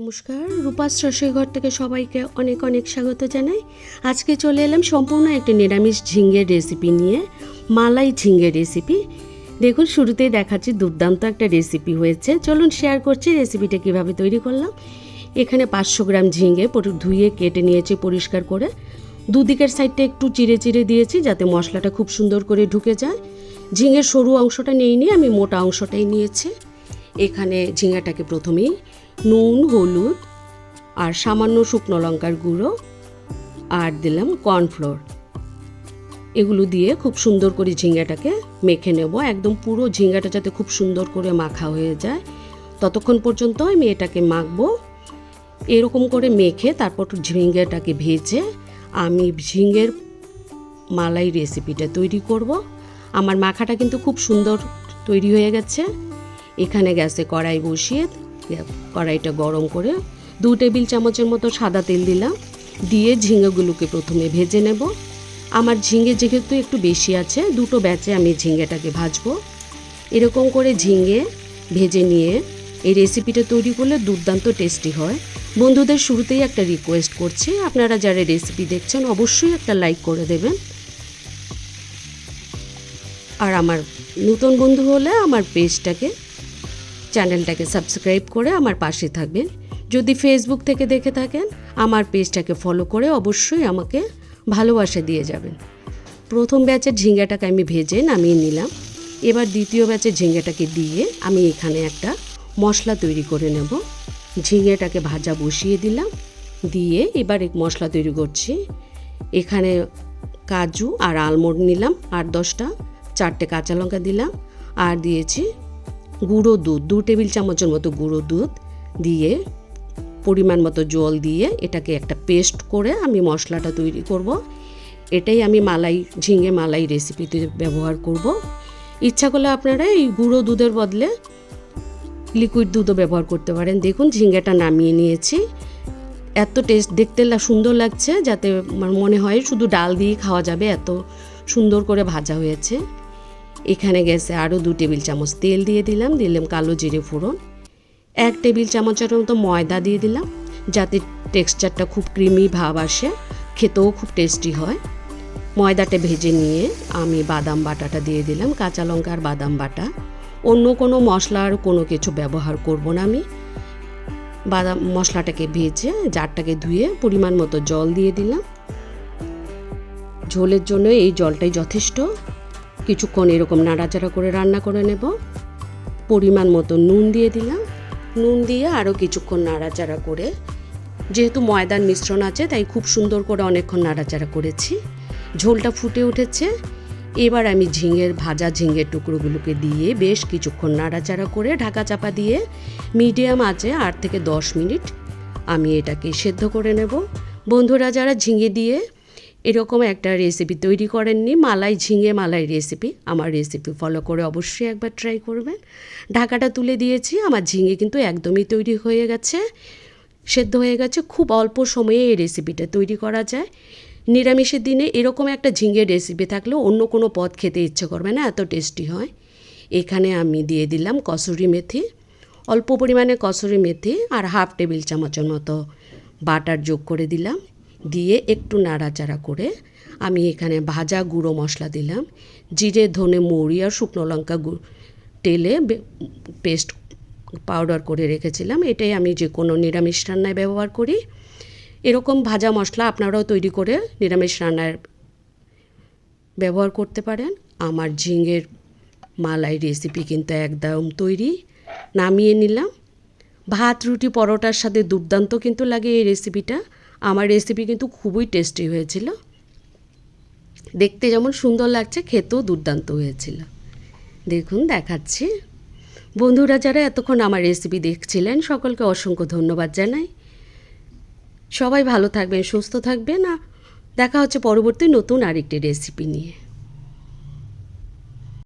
নমস্কার, রূপাস রসইঘর থেকে সবাইকে অনেক অনেক স্বাগত জানাই। আজকে চলে এলাম সম্পূর্ণ একটি নিরামিষ ঝিঙের রেসিপি নিয়ে, মালাই ঝিঙের রেসিপি। দেখুন, শুরুতেই দেখাচ্ছি দুর্দান্ত একটা রেসিপি হয়েছে। চলুন শেয়ার করছি রেসিপিটা কিভাবে তৈরি করলাম। এখানে 500 গ্রাম ঝিঙে ধুয়ে কেটে নিয়েছি পরিষ্কার করে। দুদিকের সাইডটা একটু চিড়ে চিড়ে দিয়েছি যাতে মশলাটা খুব সুন্দর করে ঢুকে যায়। ঝিঙের সরু অংশটা নিইনি, আমি মোটা অংশটাই নিয়েছি। এখানে ঝিঙাটাকে প্রথমেই নুন, হলুদ আর সামান্য শুকনো লঙ্কার গুঁড়ো আর দিলাম কর্নফ্লোর, এগুলো দিয়ে খুব সুন্দর করে ঝিঙাটাকে মেখে নেব। একদম পুরো ঝিঙাটা যাতে খুব সুন্দর করে মাখা হয়ে যায় ততক্ষণ পর্যন্ত আমি এটাকে মাখবো। এরকম করে মেখে তারপর ঝিঙেটাকে ভেজে আমি ঝিঙের মালাই রেসিপিটা তৈরি করব। আমার মাখাটা কিন্তু খুব সুন্দর তৈরি হয়ে গেছে। এখানে গ্যাসে কড়াই বসিয়ে কড়াইটা গরম করে 2 টেবিল চামচের মতো সাদা তেল দিলাম। দিয়ে ঝিঙেগুলোকে প্রথমে ভেজে নেব। আমার ঝিঙে যেহেতু একটু বেশি আছে, 2টো ব্যাচে আমি ঝিঙেটাকে ভাজবো। এরকম করে ঝিঙে ভেজে নিয়ে এই রেসিপিটা তৈরি করলে দুর্দান্ত টেস্টি হয়। বন্ধুদের শুরুতেই একটা রিকোয়েস্ট করছি, আপনারা যারা রেসিপি দেখছেন অবশ্যই একটা লাইক করে দেবেন। আর আমার নতুন বন্ধু হলে আমার চ্যানেলটাকে সাবস্ক্রাইব করে আমার পাশে থাকবেন। যদি ফেসবুক থেকে দেখে থাকেন আমার পেজটাকে ফলো করে অবশ্যই আমাকে ভালোবাসা দিয়ে যাবেন। প্রথম ব্যাচের ঝিঙ্গাটাকে আমি ভেজে নামিয়ে নিলাম। এবার দ্বিতীয় ব্যাচের ঝিঙ্গাটাকে দিয়ে আমি এখানে একটা মশলা তৈরি করে নেব। ঝিঙেটাকে ভাজা বসিয়ে দিলাম, দিয়ে এবার এক মশলা তৈরি করছি। এখানে কাজু আর আলমন্ড নিলাম 8-10টা, 4টে কাঁচা লঙ্কা দিলাম আর দিয়েছি গুঁড়ো দুধ, 2 টেবিল চামচের মতো গুঁড়ো দুধ দিয়ে পরিমাণ মতো জল দিয়ে এটাকে একটা পেস্ট করে আমি মশলাটা তৈরি করব। এটাই আমি ঝিঙে মালাই রেসিপিতে ব্যবহার করব। ইচ্ছা করলে আপনারা এই গুঁড়ো দুধের বদলে লিকুইড দুধও ব্যবহার করতে পারেন। দেখুন, ঝিঙেটা নামিয়ে নিয়েছি। এত দেখতে সুন্দর লাগছে, যাতে মনে হয় শুধু ডাল দিয়ে খাওয়া যাবে, এত সুন্দর করে ভাজা হয়েছে। এখানে গ্যাসে আরও 2 টেবিল চামচ তেল দিয়ে দিলাম কালো জিরে ফোড়ন। 1 টেবিল চামচের মতো ময়দা দিয়ে দিলাম যাতে টেক্সচারটা খুব ক্রিমি ভাব আসে, খেতেও খুব টেস্টি হয়। ময়দাটা ভেজে নিয়ে আমি বাদাম বাটাটা দিয়ে দিলাম, কাঁচা লঙ্কা আর বাদাম বাটা। অন্য কোনো মশলা আর কোনো কিছু ব্যবহার করব না আমি। বাদাম মশলাটাকে ভেজে জারটাকে ধুয়ে পরিমাণ মতো জল দিয়ে দিলাম। ঝোলের জন্য এই জলটাই যথেষ্ট। কিছুক্ষণ এরকম নাড়াচাড়া করে রান্না করে নেব। পরিমাণ মতো নুন দিয়ে দিলাম। নুন দিয়ে আরও কিছুক্ষণ নাড়াচাড়া করে, যেহেতু ময়দার মিশ্রণ আছে তাই খুব সুন্দর করে অনেকক্ষণ নাড়াচাড়া করেছি। ঝোলটা ফুটে উঠেছে। এবার আমি ভাজা ঝিঙের টুকরোগুলোকে দিয়ে বেশ কিছুক্ষণ নাড়াচাড়া করে ঢাকা চাপা দিয়ে মিডিয়াম আঁচে 8 থেকে 10 মিনিট আমি এটাকে সেদ্ধ করে নেব। বন্ধুরা যারা ঝিঙে দিয়ে এরকম একটা রেসিপি তৈরি করেননি, ঝিঙে মালাই রেসিপি, আমার রেসিপি ফলো করে অবশ্যই একবার ট্রাই করবেন। ঢাকাটা তুলে দিয়েছি। আমার ঝিঙে কিন্তু একদমই তৈরি হয়ে গেছে, সেদ্ধ হয়ে গেছে। খুব অল্প সময়ে এই রেসিপিটা তৈরি করা যায়। নিরামিষের দিনে এরকম একটা ঝিঙের রেসিপি থাকলেও অন্য কোনো পদ খেতে ইচ্ছে করবে না, এত টেস্টি হয়। এখানে আমি দিয়ে দিলাম কসুরি মেথি, অল্প পরিমাণে কসুরি মেথি আর 1/2 টেবিল চামচের মতো বাটার যোগ করে দিলাম। দিয়ে একটু নাড়াচাড়া করে আমি এখানে ভাজা গুঁড়ো মশলা দিলাম, জিরে, ধনে, মৌরি আর শুকনো লঙ্কা তেলে পেস্ট পাউডার করে রেখেছিলাম। এটাই আমি যে কোনো নিরামিষ রান্নায় ব্যবহার করি। এরকম ভাজা মশলা আপনারাও তৈরি করে নিরামিষ রান্নায় ব্যবহার করতে পারেন। আমার ঝিঙের মালাই রেসিপি কিন্তু একদম তৈরি। নামিয়ে নিলাম। ভাত, রুটি, পরোটার সাথে দুর্দান্ত কিন্তু লাগে এই রেসিপিটা। আমার রেসিপি কিন্তু খুবই টেস্টি হয়েছিল। দেখতে যেমন সুন্দর লাগছে, খেতেও দুর্দান্ত হয়েছিল। দেখুন, দেখাচ্ছি। বন্ধুরা যারা এতক্ষণ আমার রেসিপি দেখছিলেন সকলকে অসংখ্য ধন্যবাদ জানাই। সবাই ভালো থাকবেন, সুস্থ থাকবেন। দেখা হচ্ছে পরবর্তী নতুন আরেকটি রেসিপি নিয়ে।